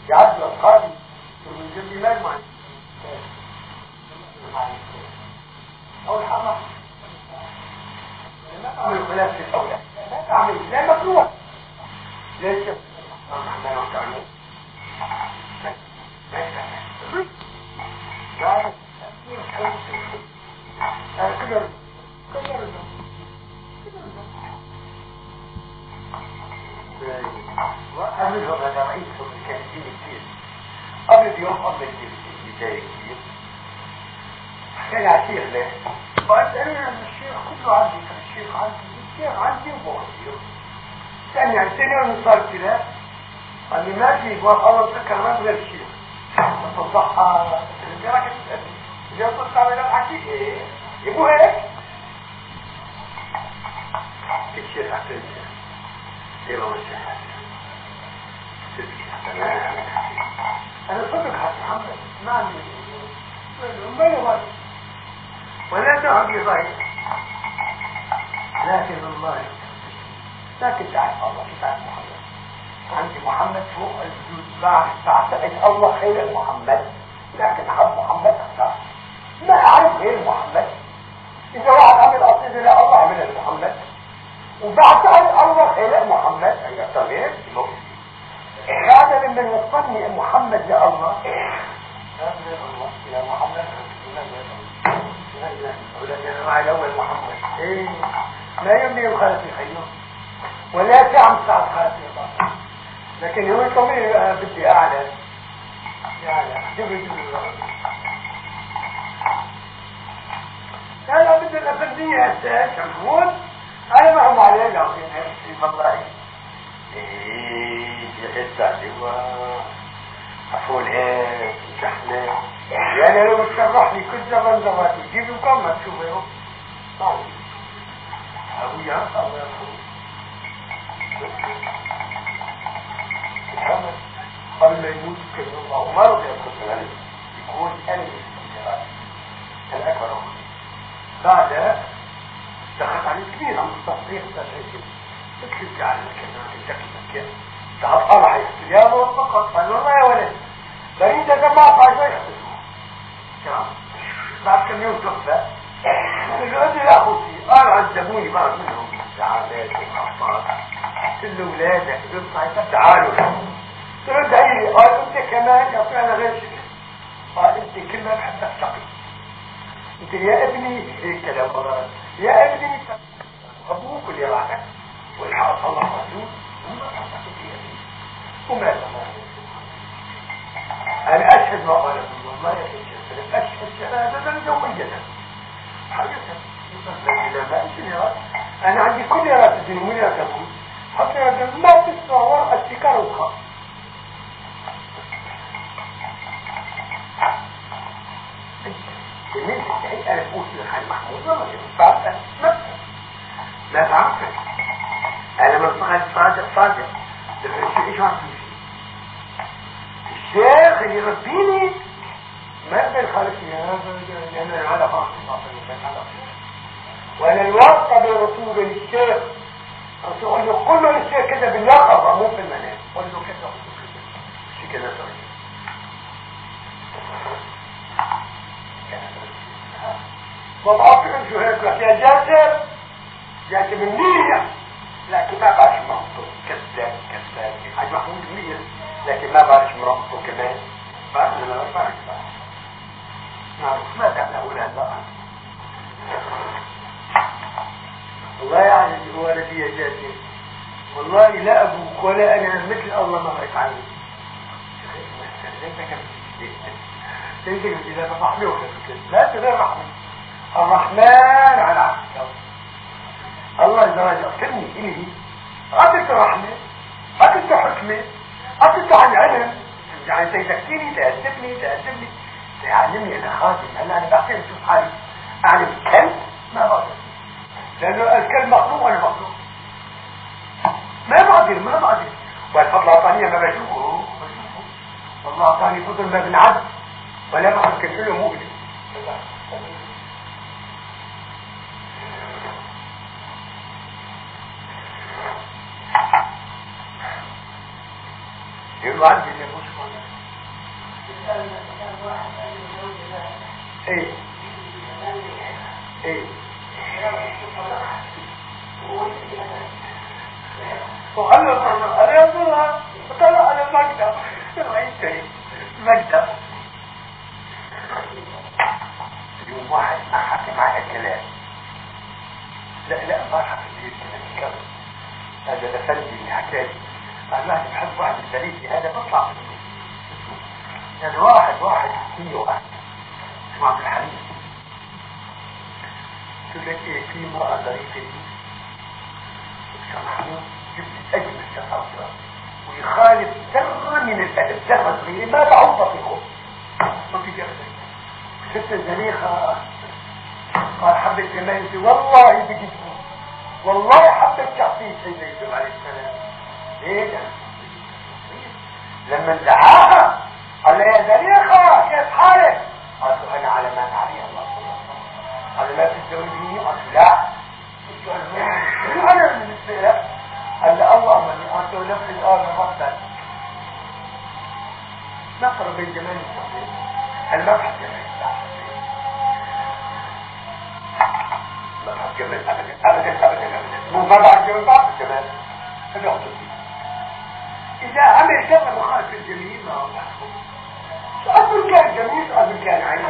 يعدل القاضي من جنب مجمع أو الحرام لا تعمل خلاف في الأولى، لا تعمل لا مكروه ليش الرحمن وتعالى وأمره هذا رئيسهم كان دين كتير قبل يوم قبل البداية كتير كان عشيخ له وقلت أنا الشيخ كله عندي الشيخ عندي وبوصير ثاني عن سنة صار كده قال لي ما في أول فكرة ما غير الشيخ تصحى الجراحة اليوم تصحى من الحكي إيه يبقوا هيك الشيخ أحسن الشيخ إيه هو الشيخ أنا صدق حتى محمد ما عندي ما يغير ولا تعب يغير لكن الله لكن تعرف الله تعرف محمد عندي محمد فوق الوجود بعتقد الله خير محمد لكن أحب محمد أكثر ما أعرف غير محمد إذا واحد عمل أصيل لا الله عمل محمد وبعتقد الله خير محمد أي تغيير هذا ممن يصني محمد لله يا محمد مع الأول محمد إيه ما يملي الخالق الخيوم ولا تعم ساعة خالق الله لكن هو كمان بدي أعلى جبري لا بدي الأفندية هسه كمفوت أنا معهم عليه لكن هسه والله ايه يحس عليه عفول هيك وشحنة يعني لو تشرحني كل زمن زماتي جيب لكم ما تشوفه طيب أبويا الله يرحمه محمد قبل ما يموت كلمة الله ما رضي يدخل عليه يكون أنا الأكبر بعد دخلت عليه كبير عن التصريح تشريكي تكتب على الكلمات التكتب تعال طلع اختياره فقط قال والله يا ولد بريد جماعة عايزة يختلفوا كلام بعد كم يوم تخفى الوقت يا أخوتي قال عذبوني بعض منهم سعادات وخطات كل ولادك بيطلع تعالوا ترد عيني قال انت كمان يا فعلا غير شكل قال انت كلمة بحبك تقي انت يا ابني هيك كلام مرات يا ابني ابوك اللي راحك والحق الله رسول وما تعتقد فيه وماذا انا اشهد ما قال الله ما يشهد اشهد شهادة جوية حقيقة انا عندي كل يرات الدين وين يرتبون حتى ما تسمع ورقة السكر وخاص الناس تستحق انا بقول للحاج محمود ما ينفعش ما فهمت انا من صادق ايش عارف الشيخ اللي يربيني ما يقبل خالصني انا على خاص وانا الواسطه بين الرسول وبين الشيخ الرسول له كله للشيخ كده باليقظه مو في المنام قول له كده شي كده صحيح وضعت شو هيك يا جاسر منيح لكن ما بعرفش مرته كذاب حاج محمود منيح لكن ما بعرفش مرته كمان بعرف ما بعرف نعرف ما تعمل اولاد بقى والله يعني هو الذي يا جاسر والله لا ابوك ولا انا مثل الله ما يفعل ليس اذا تفحمي لا تغير رحمه الرحمن على عبده الله درجة كلمة إليه أعطيت رحمة أعطيت حكمة أعطيت عن علم يعني تذكيني تأدبني تعلمني أنا خادم هلا أنا بحكي بشوف حالي أعلم كلب ما بقدر لأنه الكلب مخلوق وأنا مخلوق ما بقدر والفضل أعطاني ما بشوفه والله أعطاني فضل ما بنعد ولا بحكي كله مؤلم يقولوا عندي اللي مش مهم. ايه ايه وقال له انا يقولها طلع على المكتب مكتب يوم واحد ما حكي معي الكلام لا فرحة في البيت كده الكلام هذا الافندي اللي حكالي قال واحد بحب واحد الثالثي هذا بطلع في البيت يعني واحد فيه واحد اسمه عبد الحليم تقول لك ايه في امرأة ظريفة دي سامحني جبت اجل الشفاء ويخالف ذرة من الادب ذرة صغيرة ما تعوض فيكم ما في جبل ست الزليخة قال حبة جمالتي والله بجدكم والله حبة شخصية سيدنا يوسف عليه السلام ليه ده لما دعاها قال يا زليخة كيف حالك قالت له انا على ما تعالي الله قال لا تتزوجيني قالت لا انا بالنسبة لك قال لا الله مني قالت له نفس الآن مفضل نقرأ بين جمال الشخصية المبحث جمال مبحث جمال ابدا مو مبحث جمال بعض الجمال هذا هو اذا عمل شغل مخالف الجميل ما هو أصل كان جميل أصل كان عين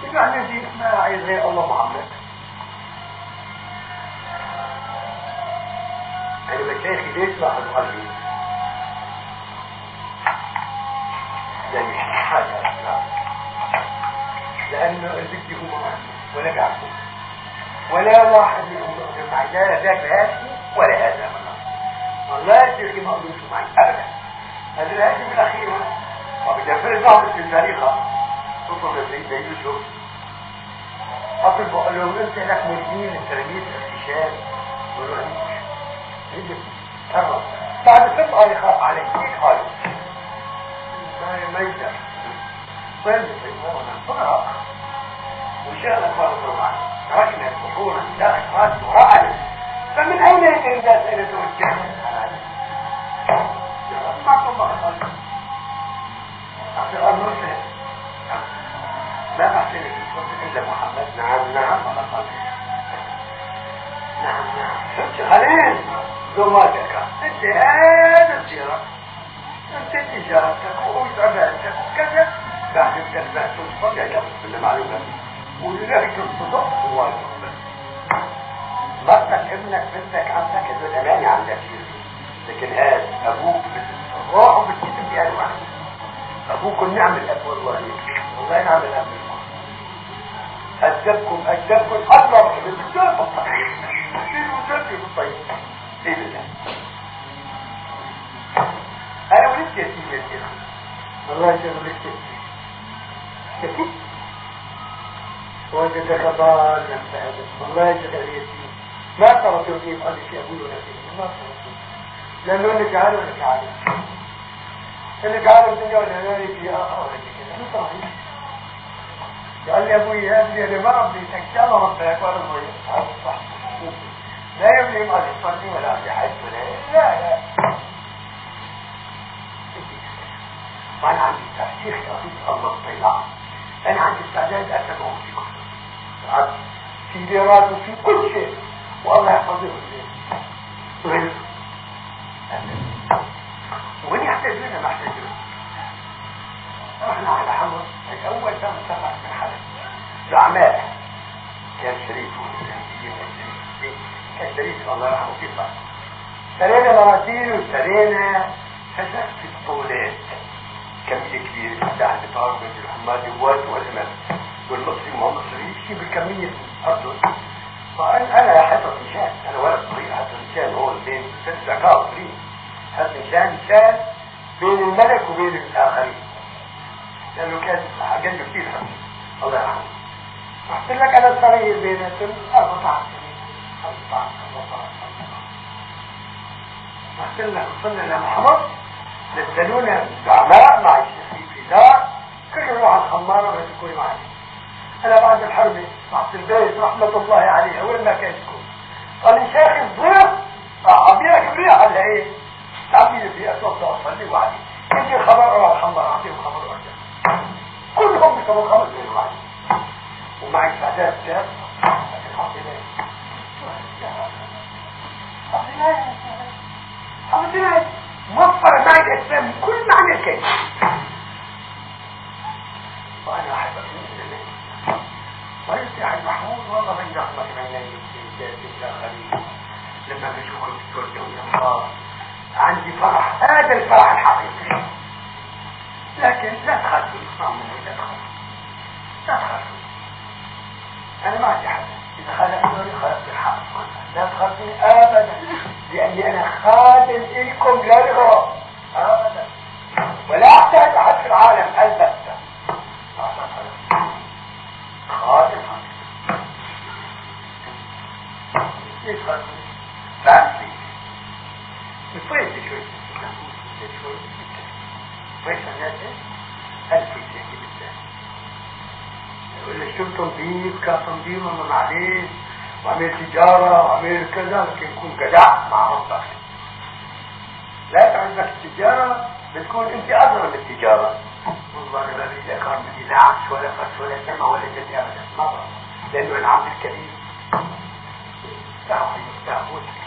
إذا احنا دي ما عايز غير الله محمد أنا مشايخي ليش ما حد قلبي يعني حاجة لأنه البدي هو محمد ولا بعثه ولا واحد منهم يقدر معي لا ذاك هاشم ولا هذا والله يجري ما أقولش معي أبدا هذا الهاشم الأخير وبجفر الظهر في التاريخة تصل لسيدنا يوسف أطلب وقال لهم أنت لك مدين التربية الاكتشاف والرهيش يجب ترى بعد فترة يخاف عليك كيف قالوا ما يجب صلي في الموضوع فرق وشغل فرق معه رجل الصحورة لا أشخاص ورأى فمن أين يجب أسئلة الجهل ما طبعا أصل المرسل لا أحسن إلا محمد نعم خليل ذماتك انت هذا السيرة انت تجارتك وعبادتك وكذا بعد الكلمات تصدق يا كل معلومات ولذلك تصدق هو الرب مرتك ابنك بنتك عمتك هذول أماني عندك لكن هذا أبوك روحه بالكتب بيان واحد أبوك نعم الأب والله نعم الأب أجدبكم أطلب بالجرب الطيب بالجرب الطيب إيه بالله أنا ولدت يتيم يا شيخ والله يا ولدت يتيم وجدك ضالا فهذا والله يا يتيم ما ترى يتيم قال لك أبوي ولا فيه ما ترى لأنه إنك عالم وإنك عالم إنك عالم الدنيا ولا ناري في آخر كده ما ترى قال لي أبوي هذه أنا ما ربيتك إن شاء الله ربك ولا ضيق صح لا يبني ما تصلي ولا بحج ولا لا وأنا عندي تفسير رهيب الله الطيلة أنا عندي استعداد أتبعه في كل في ديرات وفي كل شيء والله يحفظه غير وين يحتاجون ما يحتاجون رحنا على حمر الأول كان سبع من حلب الأعمال كان شريف كان شريف الله يرحمه فيه صح سرينا مراسيل وسرينا فشك في الطولات كمية كبيرة بتاع البطار من الحماد الواد والإمام والمصري وهم مصري يشي بكمية أرض فأنا حصة نشان أنا ولد صغير حصة نشان هو بين الزكاة صغير حصة نشان بين الملك وبين الآخرين لأنه كان أقل كثير الله يرحمه أحسن لك أنا صغير بين 14 سنة أحسن لك وصلنا إلى محمد نزلونا زعماء مع الشيخ في دار كل يروح على الخمارة ويتكون معي أنا بعد الحرب رحت البيت رحمة الله عليه وين ما كان يكون قال لي شيخ الضيف عبيرك بريح ولا إيه؟ تعبي وبعدين في اتوقع اصلي وبعدين يجي خبر اروح خمر اعطيهم خبر وارجع كلهم بيسووا خمس زي بعض ومع استعداد جاف لكن حطي ليه موفر معي الاسلام كل معنى الكلمه وانا احب اكون وانت يا حاج محمود والله من رحمه عيني يا خليل لما بشوفك تتوجهوا الى الله عندي فرح هذا الفرح الحقيقي لكن لا تخافوا لا تخافوا انا ما عندي حد اذا خالفتوني خالفت الحق لا تخافوني ابدا لاني انا خادم لكم لا رضا ابدا ولا احتاج احد في العالم البته خادم ليش خادم فاهمني كويس شوي كويس الناس ألف شيء بالله ولا شو تنظيف كتنظيف من عليه وعمل تجارة وعمل كذا لكن يكون جدع مع ربك لا تعجبك التجارة بتكون انت أضرب التجارة والله ما بدي أقارن بدي لا عكس ولا فس ولا سمع ولا جدي أبدا مرة لأنه أنا عبد الكريم تعطي مستعبد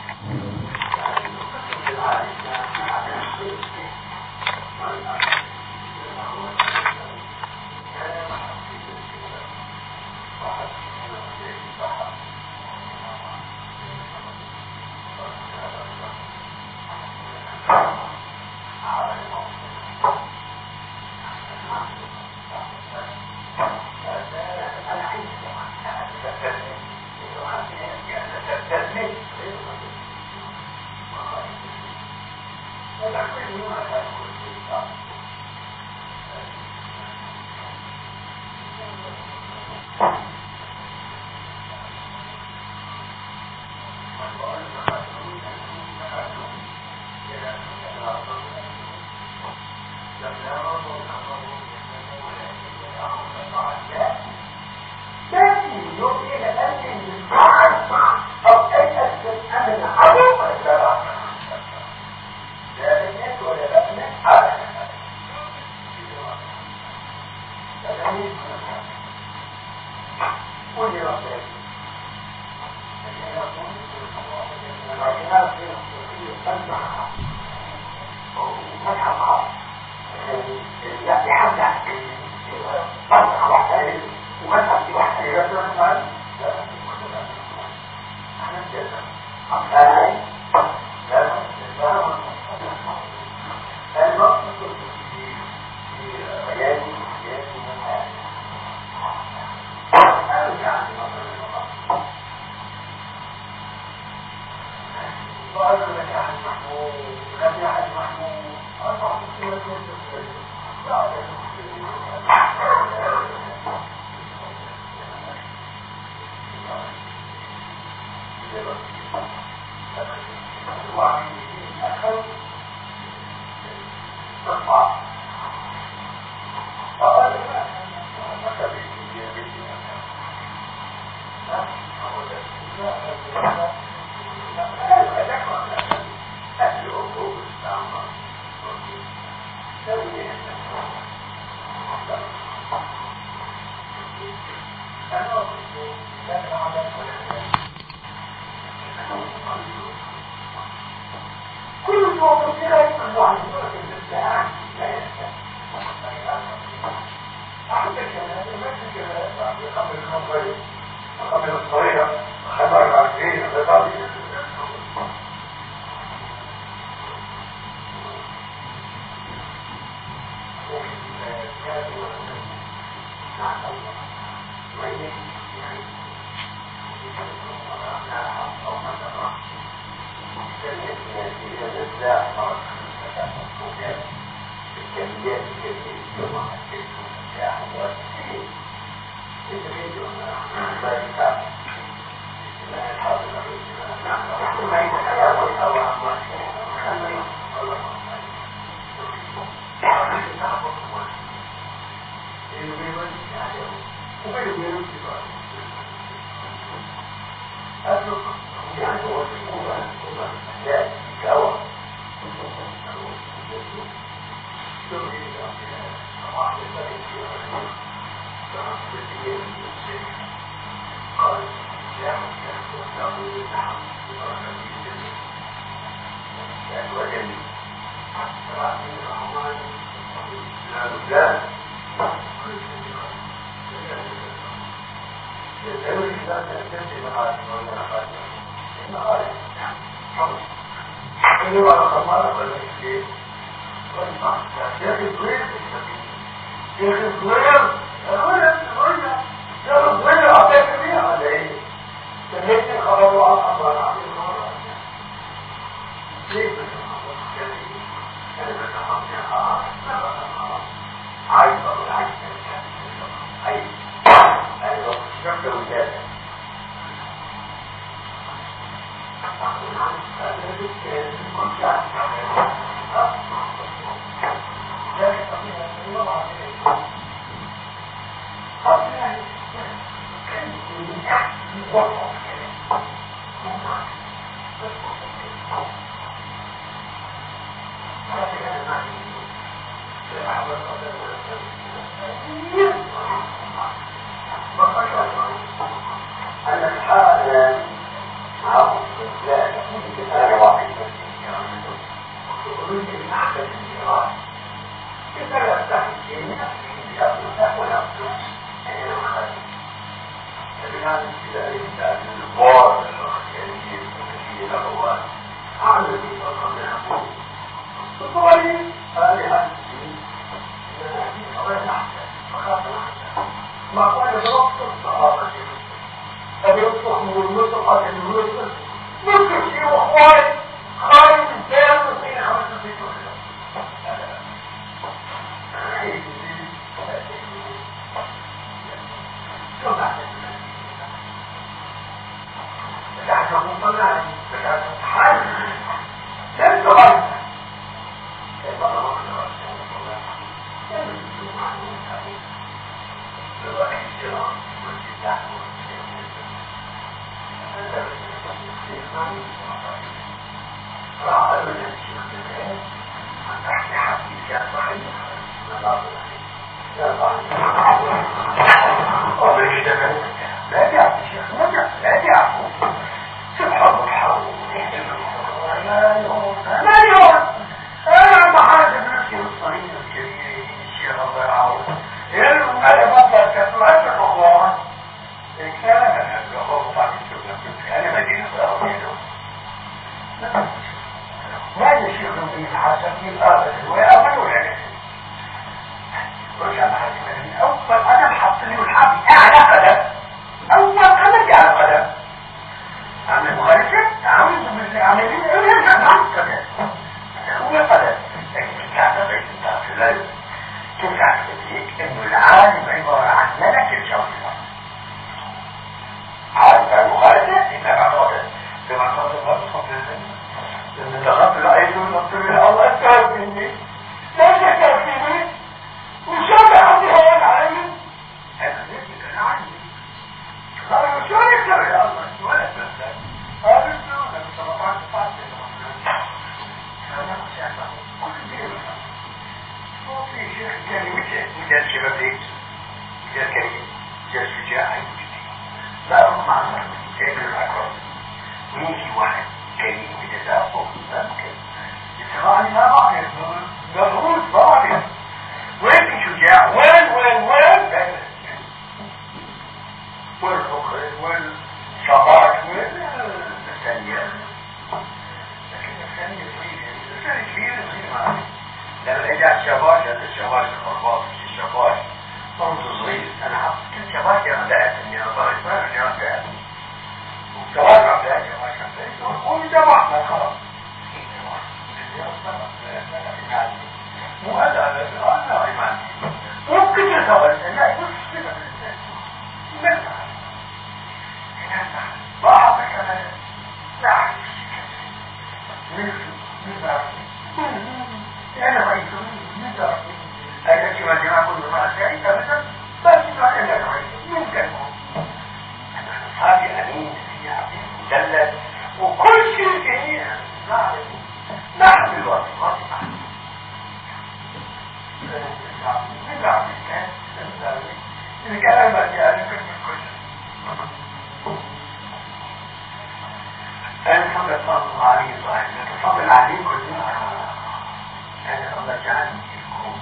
جعلني لكم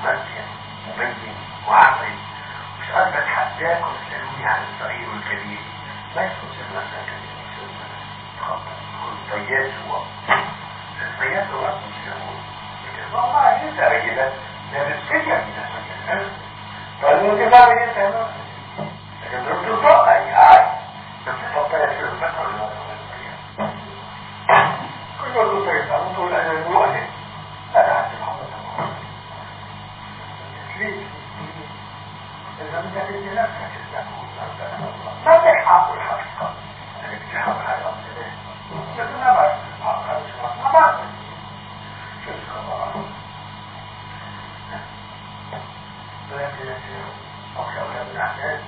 مرجع مبين وعقل، مش قادر اتحداكم تسألوني عن الصغير والكبير، ما يكونش المسألة كبيرة مش المسألة تخطط كل طيات هو الطيات هو مش يقول والله انت رجلة لا بتسكية من المجال قالوا انت ما بيجي تعمل لكن لو تطلق اي عاد بس تحطها يصير فترة من الطيات كل يوم طيب تعمل تقول انا المؤهل هذا عاد محمد ليه إذا بدك تجي نفسك ما تحقق الحقيقة أنك تحقق الحقيقة لكن ما بعرف تحقق هذا الشيء ما بعرف شو الخبر ولكن أخشى أولاد الأحداث